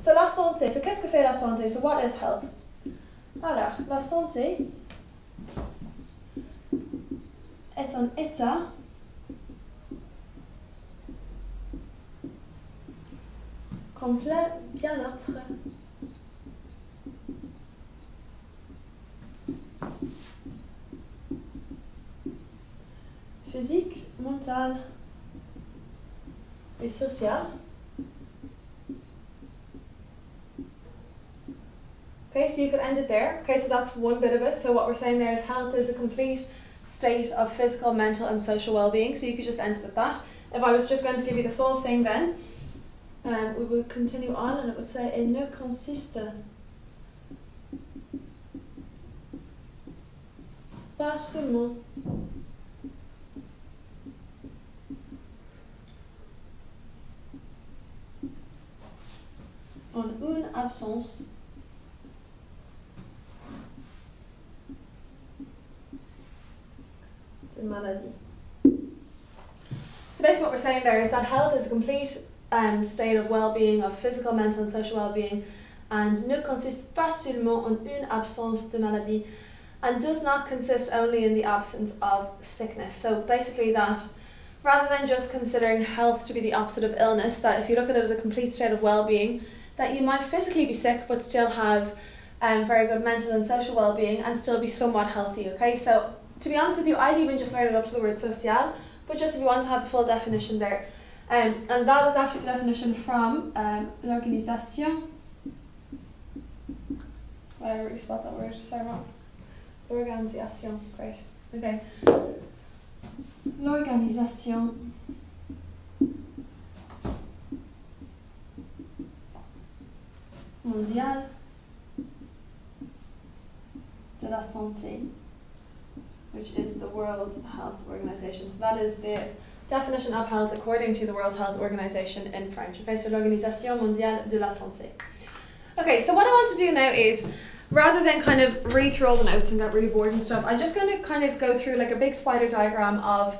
So la santé, so qu'est-ce que c'est la santé? So what is health? Alors, la santé est un état complet bien-être physique, mental et social. Okay, so you could end it there. Okay, so that's one bit of it. So what we're saying there is health is a complete state of physical, mental and social well-being. So you could just end it at that. If I was just going to give you the full thing then, we would continue on and it would say, et ne consiste pas seulement en une absence de maladie. So basically what we're saying there is that health is a complete state of well-being, of physical, mental and social well-being, and ne consiste pas seulement en une absence de maladie, and does not consist only in the absence of sickness. So basically that rather than just considering health to be the opposite of illness, that if you look at it as a complete state of well-being, that you might physically be sick but still have very good mental and social well-being and still be somewhat healthy. Okay, so to be honest with you, I'd even just write it up to the word social, but just if you want to have the full definition there. And that is actually the definition from l'organisation, whatever you spelled that word, sorry wrong. L'organisation, great. Okay. L'organisation mondiale de la santé, which is the World Health Organization. So that is the definition of health according to the World Health Organization in French. Okay, so l'Organisation Mondiale de la Santé. Okay, so what I want to do now is, rather than kind of read through all the notes and get really bored and stuff, I'm just going to kind of go through like a big spider diagram of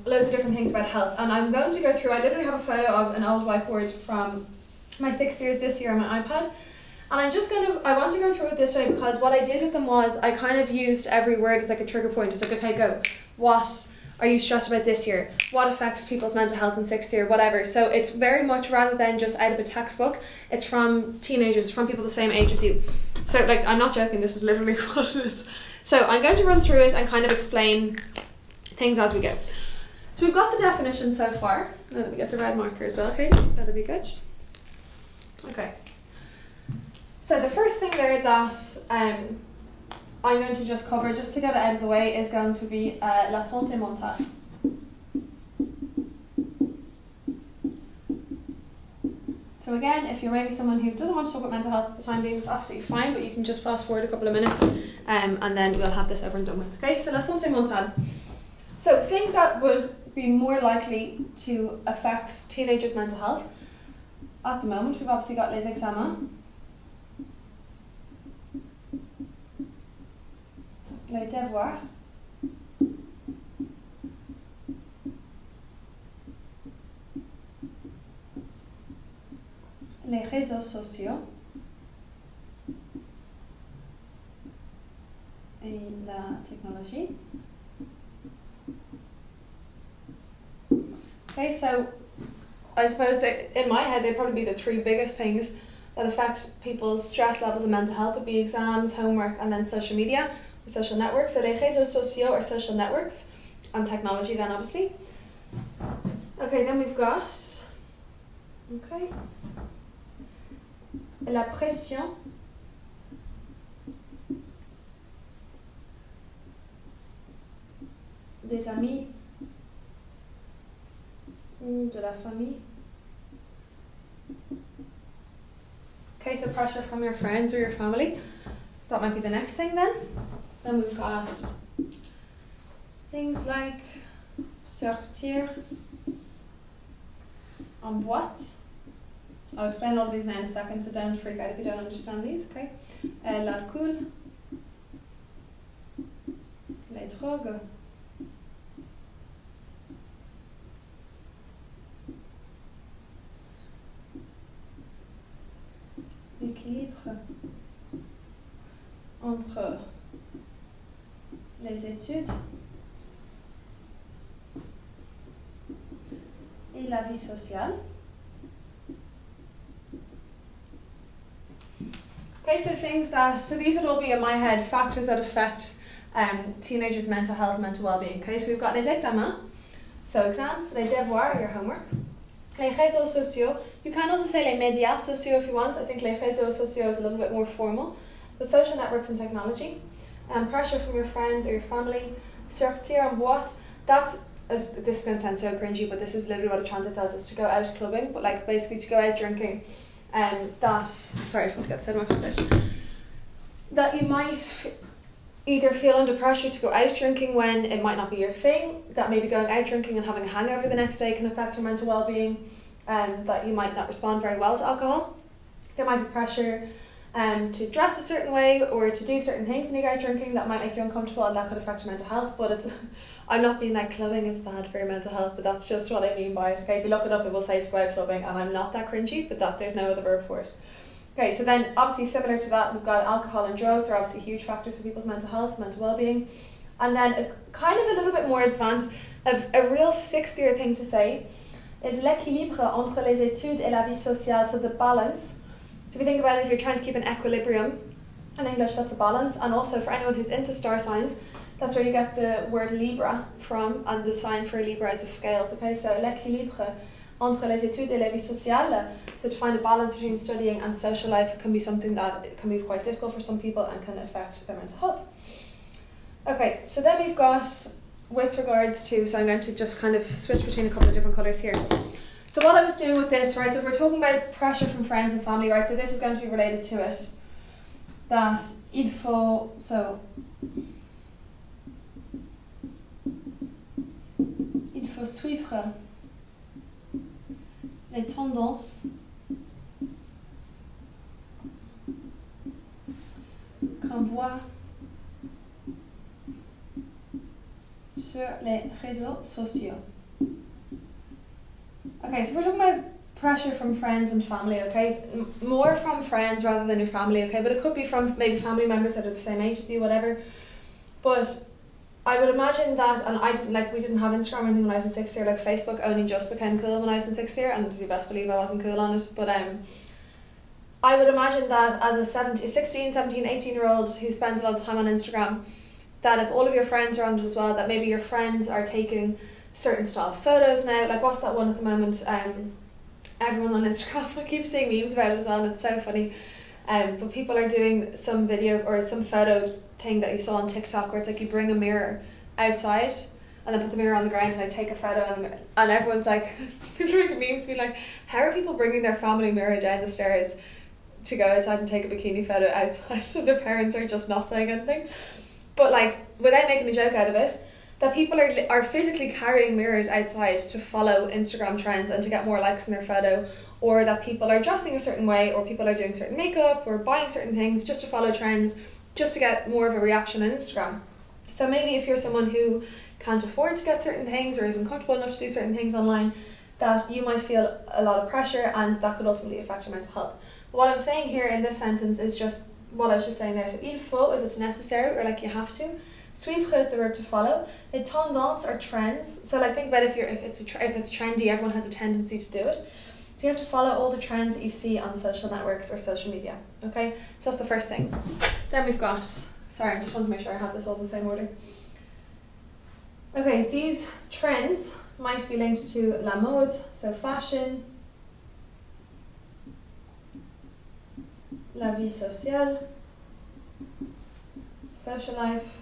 loads of different things about health. And I'm going to go through, I literally have a photo of an old whiteboard from my 6 years this year on my iPad. And I want to go through it this way because what I did with them was I kind of used every word as like a trigger point. It's like, okay, go. What are you stressed about this year? What affects people's mental health in 6th year? Whatever. So it's very much, rather than just out of a textbook, it's from teenagers, from people the same age as you. So like, I'm not joking, this is literally what it is. So I'm going to run through it and kind of explain things as we go. So we've got the definition so far. Let me get the red marker as well, okay? That'll be good. Okay. So the first thing there that I'm going to just cover, just to get it out of the way, is going to be la santé mentale. So again, if you're maybe someone who doesn't want to talk about mental health at the time being, it's absolutely fine, but you can just fast forward a couple of minutes and then we'll have this over and done with. Okay, so la santé mentale. So things that would be more likely to affect teenagers' mental health. At the moment, we've obviously got les examens, les devoirs, les réseaux sociaux et la technologie. Okay, so I suppose that in my head they'd probably be the three biggest things that affect people's stress levels and mental health. Would be exams, homework, and then social media or social networks. So les réseaux sociaux are social networks, and technology then obviously. Okay, then we've got la pression des amis ou de la famille. Okay, so pressure from your friends or your family. That might be the next thing then. Then we've got things like sortir en boîte. I'll explain all of these now in a second, so don't freak out if you don't understand these, okay? L'alcool, les drogues, l'équilibre entre les études et la vie sociale. Okay, so these would all be in my head, factors that affect teenagers' mental health, mental well-being. Okay, so we've got les examens, so exams, les devoirs, your homework. Les réseaux sociaux, you can also say les médias sociaux if you want. I think les réseaux sociaux is a little bit more formal. The social networks and technology. Pressure from your friends or your family. Sortir en boîte, this is going to sound so cringy, but this is literally what a transit tells us, to go out clubbing, but like basically to go out drinking. Sorry, I just want to get this out of my pocket. That you might either feel under pressure to go out drinking when it might not be your thing, that maybe going out drinking and having a hangover the next day can affect your mental well-being, that you might not respond very well to alcohol. There might be pressure to dress a certain way or to do certain things when you go out drinking that might make you uncomfortable, and that could affect your mental health. But I'm not being like clubbing is bad for your mental health, but that's just what I mean by it. Okay, if you look it up, it will say to go out clubbing, and I'm not that cringy, but that there's no other word for it. Okay, so then obviously similar to that, we've got alcohol and drugs are obviously huge factors for people's mental health, mental well-being. And then a kind of a little bit more advanced, a real sixth-year thing to say is l'équilibre entre les études et la vie sociale, so the balance. So if you think about it, if you're trying to keep an equilibrium, in English that's a balance, and also for anyone who's into star signs, that's where you get the word Libra from, and the sign for Libra is the scales. Okay, so l'équilibre entre les études et la vie sociale, so to find a balance between studying and social life can be something that it can be quite difficult for some people and can affect their mental health. Okay, so then we've got, with regards to, so I'm going to just kind of switch between a couple of different colours here. So what I was doing with this, right, so if we're talking about pressure from friends and family, right, so this is going to be related to it, that il faut, so il faut suivre les tendances qu'on voit sur les réseaux sociaux. Okay, so we're talking about pressure from friends and family, okay? More from friends rather than your family, okay? But it could be from maybe family members that are the same age as you, whatever. But I would imagine that, and we didn't have Instagram or anything when I was in 6th year, like Facebook only just became cool when I was in 6th year, and you best believe I wasn't cool on it. But I would imagine that as a 16, 17, 18-year-old who spends a lot of time on Instagram, that if all of your friends are on it as well, that maybe your friends are taking certain style photos now, like what's that one at the moment, everyone on Instagram, I keep seeing memes about it as well, and it's so funny, but people are doing some video or some photo thing that you saw on TikTok where it's like you bring a mirror outside and then put the mirror on the ground and I take a photo and everyone's like, people are making memes being like, how are people bringing their family mirror down the stairs to go outside and take a bikini photo outside, so the parents are just not saying anything. But like, without making a joke out of it, that people are physically carrying mirrors outside to follow Instagram trends and to get more likes in their photo, or that people are dressing a certain way, or people are doing certain makeup or buying certain things just to follow trends, just to get more of a reaction on Instagram. So maybe if you're someone who can't afford to get certain things or isn't comfortable enough to do certain things online, that you might feel a lot of pressure and that could ultimately affect your mental health. But what I'm saying here in this sentence is just what I was just saying there. So il faut is it's necessary, or like you have to. Suivre is the verb to follow. Les tendances are trends. So like think about if it's trendy, everyone has a tendency to do it. So you have to follow all the trends that you see on social networks or social media. Okay, so that's the first thing. Then we've got, sorry, I just want to make sure I have this all in the same order. Okay, these trends might be linked to la mode, so fashion, la vie sociale, social life,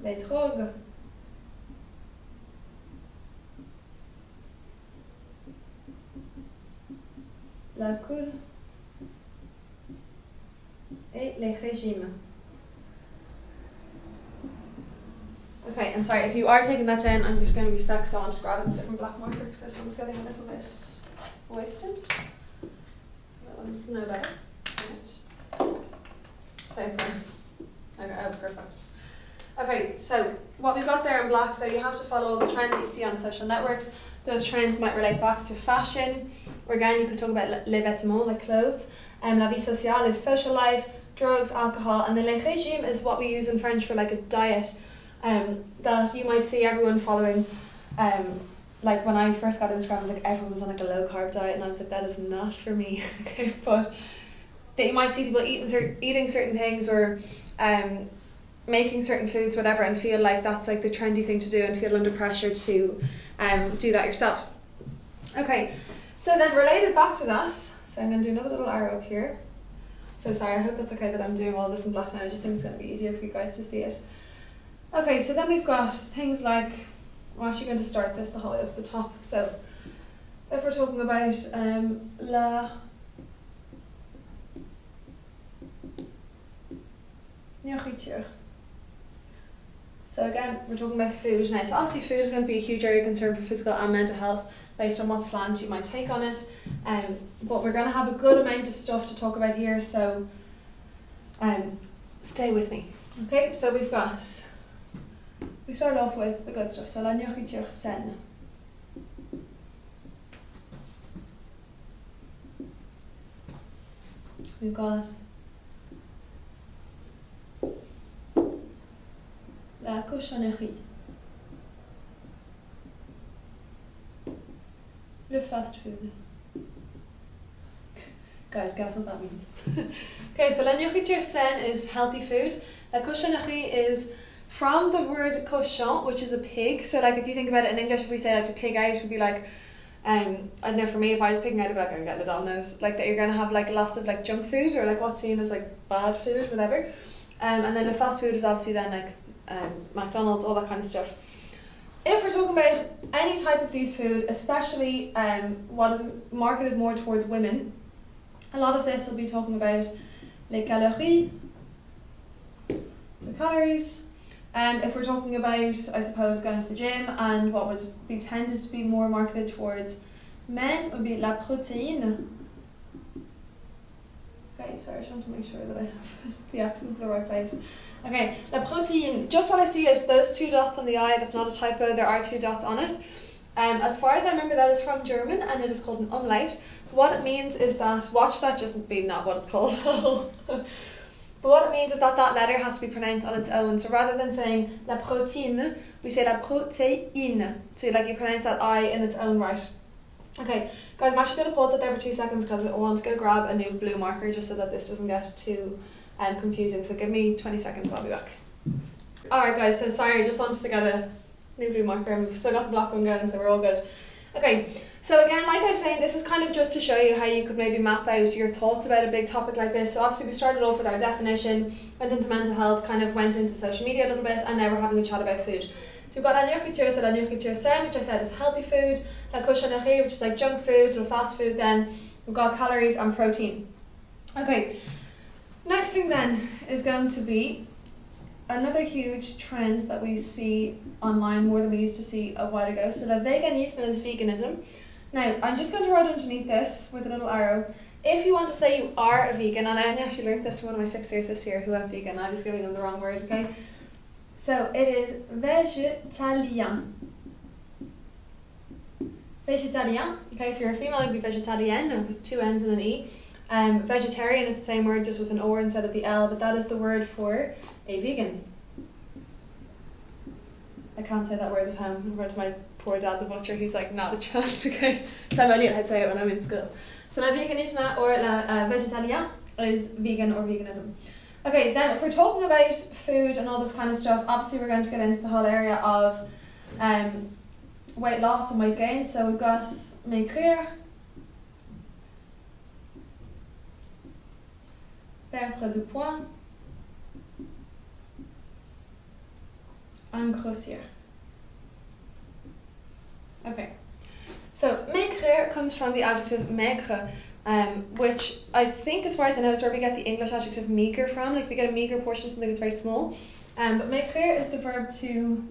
les drogues, l'alcool et les régimes. Okay, and sorry, if you are taking that down, I'm just going to be stuck because I want to grab a different black marker because this one's getting a little bit wasted. That one's no better. Right. Same here. Okay, oh, perfect. Okay, so what we've got there in black, so you have to follow all the trends that you see on social networks. Those trends might relate back to fashion, or again, you could talk about les vêtements, like clothes. La vie sociale is social life, drugs, alcohol, and then le régime is what we use in French for like a diet that you might see everyone following. Like when I first got Instagram, I was like, everyone was on like a low carb diet, and I was like, that is not for me. Okay, but that you might see people eating certain things or making certain foods, whatever, and feel like that's like the trendy thing to do and feel under pressure to do that yourself. Okay, so then related back to that, so I'm going to do another little arrow up here. So sorry, I hope that's okay that I'm doing all this in black now. I just think it's going to be easier for you guys to see it. Okay, so then we've got things like, I'm actually going to start this the whole way up the top. So if we're talking about la nourriture. So again, we're talking about food now. So obviously food is going to be a huge area of concern for physical and mental health based on what slant you might take on it. But we're going to have a good amount of stuff to talk about here, so stay with me. Okay, so we start off with the good stuff. So la nourriture saine. We've got la cochonnerie, le fast food. Guys, guess what that means. Okay, so la nourriture saine is healthy food. La cochonnerie is from the word cochon, which is a pig. So like if you think about it in English, if we say like to pig out, it would be like, I don't know, for me, if I was picking out, I'd be like, I'm getting a Domino's. Like that you're going to have like lots of like junk food or like what's seen as like bad food, whatever. And then the fast food is obviously then like McDonald's, all that kind of stuff. If we're talking about any type of these food, especially what is marketed more towards women, a lot of this will be talking about les calories, the calories. If we're talking about, I suppose, going to the gym, and what would be tended to be more marketed towards men would be la protéine. Okay, sorry, I just want to make sure that I have the accents in the right place. Okay, la protéine, just what I see is those two dots on the I, that's not a typo, there are two dots on it. As far as I remember, that is from German and it is called an umlaut. What it means is that, watch that just be not what it's called. But what it means is that that letter has to be pronounced on its own. So rather than saying la protéine, we say la protéine. So like you pronounce that I in its own right. Okay, guys, I'm actually going to pause it there for 2 seconds because I want to go grab a new blue marker just so that this doesn't get too confusing. So give me 20 seconds, I'll be back. Alright guys, so sorry, I just wanted to get a new blue marker and we've still got the black one going, so we're all good. Okay, so again, like I was saying, this is kind of just to show you how you could maybe map out your thoughts about a big topic like this. So obviously we started off with our definition, went into mental health, kind of went into social media a little bit, and now we're having a chat about food. So we've got la nourriture, so la nourriture saine, which I said is healthy food, la cochonnerie, which is like junk food, or fast food then, we've got calories and protein. Okay, next thing then is going to be another huge trend that we see online more than we used to see a while ago. So la veganisme is veganism. Now, I'm just going to write underneath this with a little arrow. If you want to say you are a vegan, and I actually learned this from one of my 6 years this year who went vegan, I was giving them the wrong word, okay? So it is végétalien. Végétalien, okay, if you're a female, it would be végétalienne with 2 N's and an E. Vegetarian is the same word, just with an O instead of the L, but that is the word for a vegan. I can't say that word at home. In front of my poor dad, the butcher, he's like, not a chance, okay? So I'm only allowed to say it when I'm in school. So la veganisme or la végétalien is vegan or veganism. Okay, then if we're talking about food and all this kind of stuff, obviously we're going to get into the whole area of weight loss and weight gain. So we've got maigrir, perdre du poids, and grossir. Okay, so maigrir comes from the adjective maigre, which I think, as far as I know, is where we get the English adjective meagre from. Like we get a meagre portion of something that's very small. But maigrir is the verb to,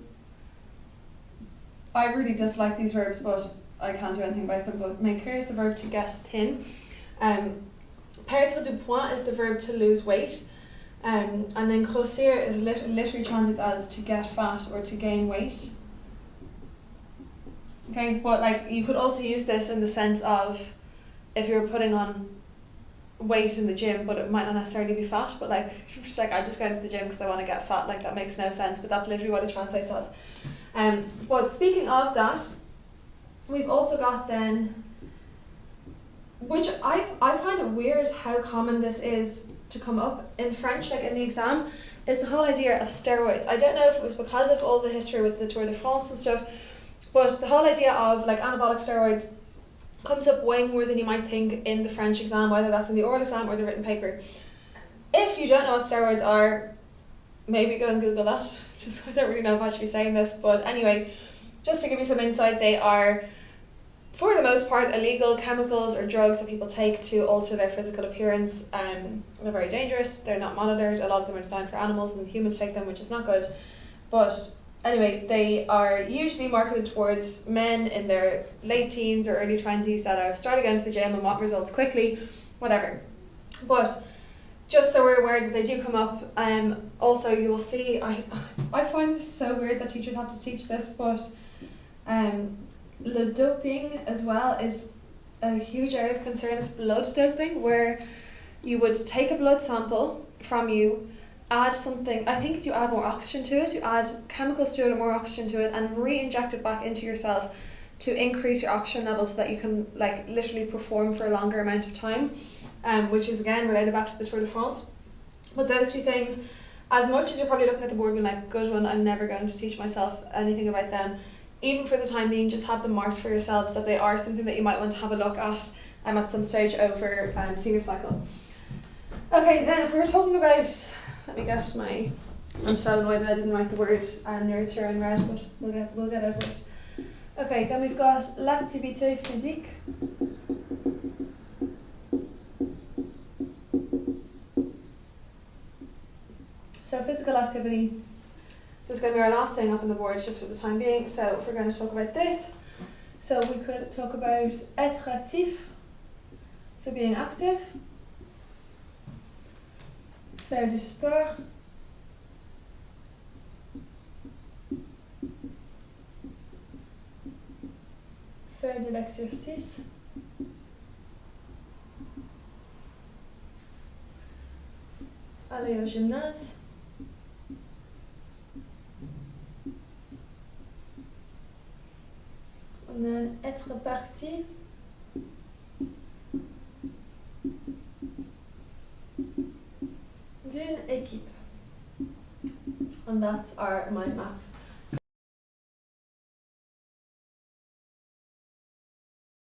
I really dislike these verbs, but I can't do anything about them. But maigrir is the verb to get thin. Perdre du poids is the verb to lose weight. And then grossir is literally translates as to get fat or to gain weight. Okay, but like you could also use this in the sense of if you're putting on weight in the gym, but it might not necessarily be fat. But like, just like I just go into the gym because I want to get fat, like that makes no sense. But that's literally what it translates as. But speaking of that, we've also got then, which I find it weird how common this is to come up in French, like in the exam, is the whole idea of steroids. I don't know if it was because of all the history with the Tour de France and stuff, but the whole idea of like anabolic steroids comes up way more than you might think in the French exam, whether that's in the oral exam or the written paper. If you don't know what steroids are, maybe go and Google that. Just I don't really know if I should be saying this, but anyway, just to give you some insight, they are, for the most part, illegal chemicals or drugs that people take to alter their physical appearance. They're very dangerous, they're not monitored, a lot of them are designed for animals and humans take them, which is not good. But anyway, they are usually marketed towards men in their late teens or early 20s that are starting going to the gym and want results quickly, whatever. But just so we're aware that they do come up, also you will see, I find this so weird that teachers have to teach this, but le doping as well is a huge area of concern. It's blood doping, where you would take a blood sample from you, add something, I think you add more oxygen to it, you add chemicals to it or more oxygen to it, and re-inject it back into yourself to increase your oxygen levels so that you can like literally perform for a longer amount of time, which is again related back to the Tour de France. But those two things, as much as you're probably looking at the board being like, good one, I'm never going to teach myself anything about them, even for the time being, just have them marked for yourselves that they are something that you might want to have a look at some stage over senior cycle. Okay, then if we were talking about, let me get my, I'm so annoyed that I didn't write the word nurture in red, but we'll get over it. Okay, then we've got l'activité physique. So physical activity. So it's going to be our last thing up on the board just for the time being. So if we're going to talk about this, so we could talk about être actif, so being active, faire du sport, faire de l'exercice, aller au gymnase, and then être parti, d'une équipe. And that's my math